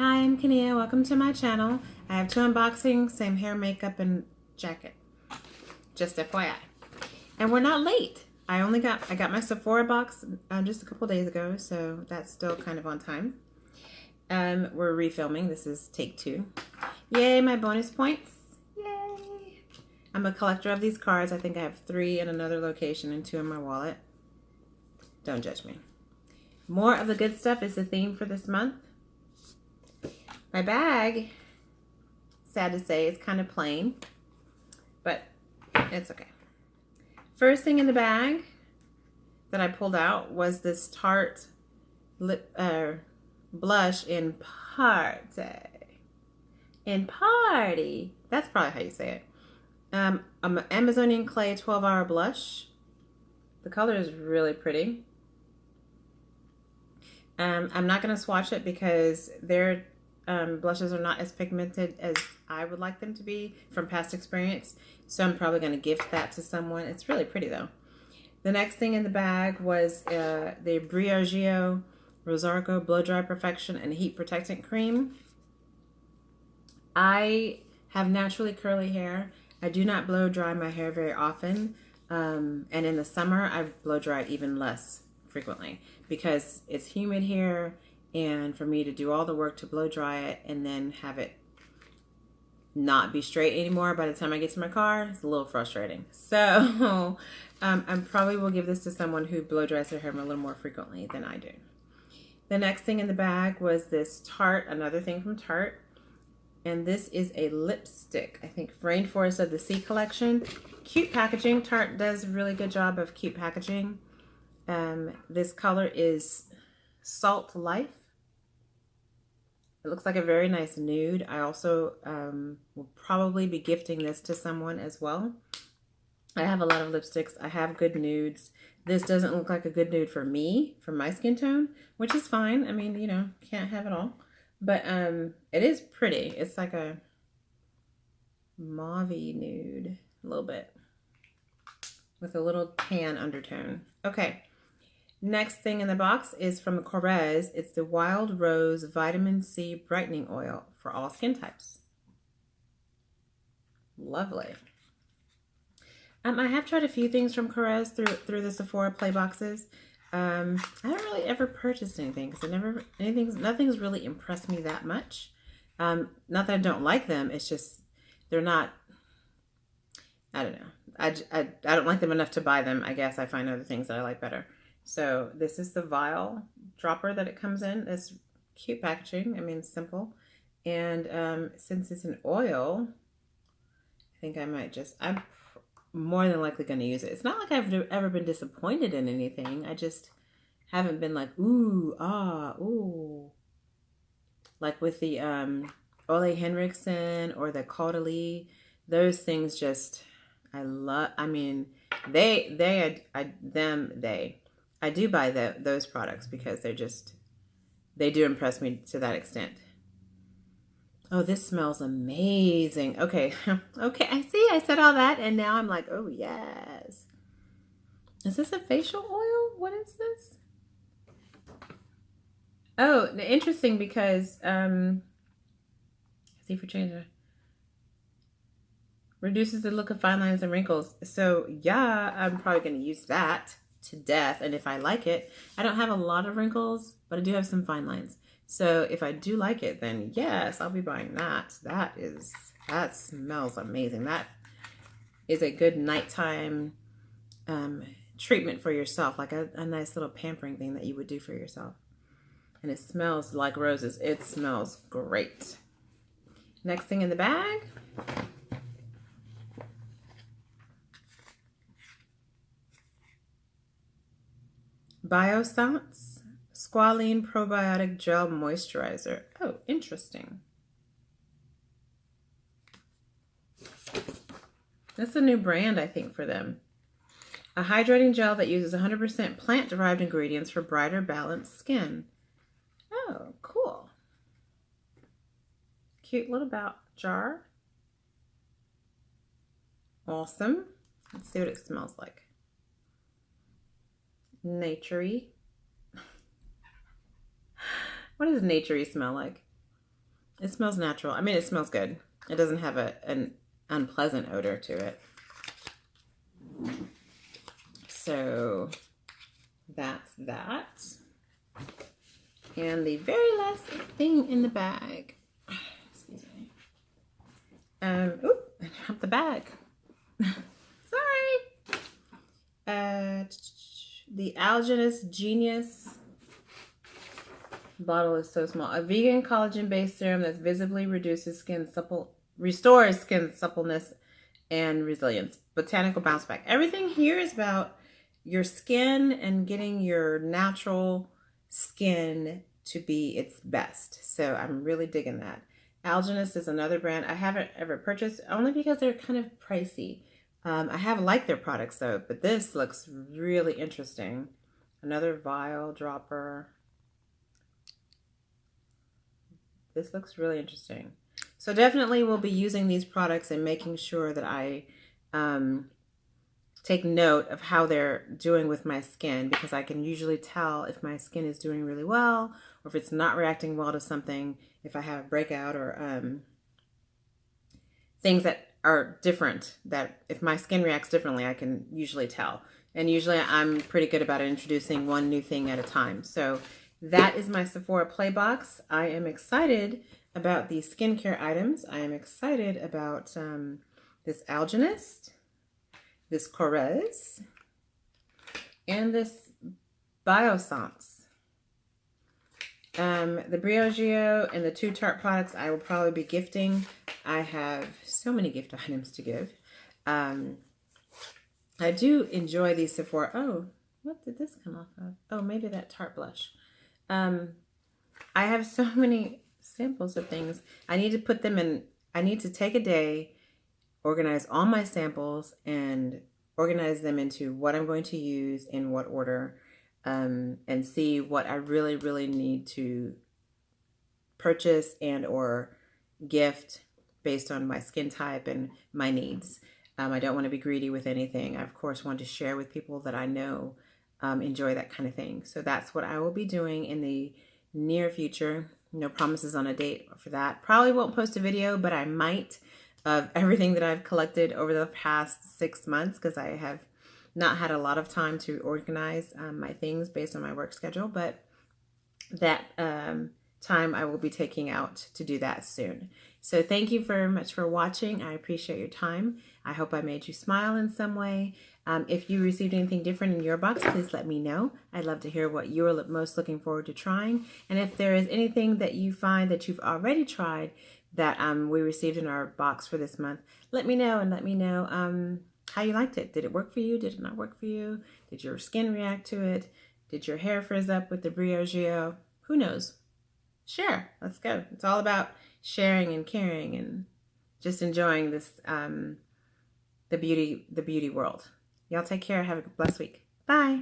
Hi, I'm Kania. Welcome to my channel. I have two unboxings, same hair, makeup, and jacket. Just FYI. And we're not late. I got my Sephora box just a couple days ago, so that's still kind of on time. We're refilming. This is take 2. Yay, my bonus points. Yay. I'm a collector of these cards. I think I have 3 in another location and 2 in my wallet. Don't judge me. More of the good stuff is the theme for this month. My bag, sad to say, is kind of plain, but it's okay. First thing in the bag that I pulled out was this Tarte lip blush in Party. In Party. That's probably how you say it. Amazonian Clay 12-hour blush. The color is really pretty. I'm not going to swatch it because their blushes are not as pigmented as I would like them to be from past experience. So I'm probably going to gift that to someone. It's really pretty though. The next thing in the bag was the Briogeo Rosarco Blow Dry Perfection and Heat Protectant Cream. I have naturally curly hair. I do not blow dry my hair very often. And in the summer, I blow dry it even less frequently because it's humid here, and for me to do all the work to blow dry it and then have it not be straight anymore by the time I get to my car, it's a little frustrating. So I probably will give this to someone who blow dries their hair a little more frequently than I do. The next thing in the bag was this Tarte, another thing from Tarte, and this is a lipstick. I think Rainforest of the Sea collection. Cute packaging. Tarte does a really good job of cute packaging. This color is Salt Life. It looks like a very nice nude. I also will probably be gifting this to someone as well. I have a lot of lipsticks. I have good nudes. This doesn't look like a good nude for me, for my skin tone, which is fine. I mean, you know, can't have it all. But it is pretty. It's like a mauve-y nude, a little bit, with a little tan undertone. Okay. Next thing in the box is from Korres. It's the Wild Rose Vitamin C Brightening Oil for all skin types. Lovely. I have tried a few things from Korres through the Sephora play boxes. I haven't really ever purchased anything because nothing's really impressed me that much. Not that I don't like them. It's just they're not. I don't know. I don't like them enough to buy them. I guess I find other things that I like better. So this is the vial dropper that it comes in. It's cute packaging. I mean, simple. And since it's an oil, I think I'm more than likely going to use it. It's not like I've ever been disappointed in anything. I just haven't been like, ooh, ah, ooh. Like with the Ole Henriksen or the Caudalie, those things just, I mean, I do buy those products because they do impress me to that extent. Oh, this smells amazing. Okay. Okay, I said all that and now I'm like, oh yes. Is this a facial oil? What is this? Oh, interesting because, see for change. Reduces the look of fine lines and wrinkles. So yeah, I'm probably going to use that to death, and if I like it, I don't have a lot of wrinkles, but I do have some fine lines. So if I do like it, then yes, I'll be buying that. That smells amazing. That is a good nighttime treatment for yourself, like a nice little pampering thing that you would do for yourself. And it smells like roses. It smells great. Next thing in the bag. Biossance Squalene Probiotic Gel Moisturizer. Oh, interesting. That's a new brand, I think, for them. A hydrating gel that uses 100% plant-derived ingredients for brighter, balanced skin. Oh, cool. Cute little jar. Awesome. Let's see what it smells like. Naturey. What does naturey smell like? It smells natural. I mean, it smells good. It doesn't have an unpleasant odor to it. So that's that. And the very last thing in the bag. Excuse me. Oop, I dropped the bag. Sorry. The Algenist Genius bottle is so small. A vegan collagen-based serum that visibly restores skin suppleness and resilience. Botanical bounce back. Everything here is about your skin and getting your natural skin to be its best. So I'm really digging that. Algenist is another brand I haven't ever purchased, only because they're kind of pricey. I have liked their products though, but this looks really interesting. Another vial dropper. This looks really interesting. So definitely we'll be using these products and making sure that I take note of how they're doing with my skin, because I can usually tell if my skin is doing really well or if it's not reacting well to something, if I have a breakout or things that are different, that if my skin reacts differently, I can usually tell. And usually I'm pretty good about introducing one new thing at a time. So that is my Sephora Play Box. I am excited about these skincare items. I am excited about this Algenist, this Corez, and this Biossance. The Briogeo and the 2 Tarte products I will probably be gifting. I have so many gift items to give. I do enjoy these Sephora. Oh, what did this come off of? Oh, maybe that Tarte blush. I have so many samples of things. I need to put them in. I need to take a day, organize all my samples, and organize them into what I'm going to use in what order, and see what I really, really need to purchase and or gift based on my skin type and my needs. I don't want to be greedy with anything. I, of course, want to share with people that I know enjoy that kind of thing. So that's what I will be doing in the near future. No promises on a date for that. Probably won't post a video, but I might, of everything that I've collected over the past 6 months, because I have not had a lot of time to organize my things based on my work schedule, but that time I will be taking out to do that soon. So thank you very much for watching. I appreciate your time. I hope I made you smile in some way. If you received anything different in your box, please let me know. I'd love to hear what you're most looking forward to trying. And if there is anything that you find that you've already tried that we received in our box for this month, let me know, and let me know how you liked it. Did it work for you? Did it not work for you? Did your skin react to it? Did your hair frizz up with the Briogeo? Who knows? Share. Let's go. It's all about sharing and caring and just enjoying this the beauty world. Y'all take care. Have a blessed week. Bye.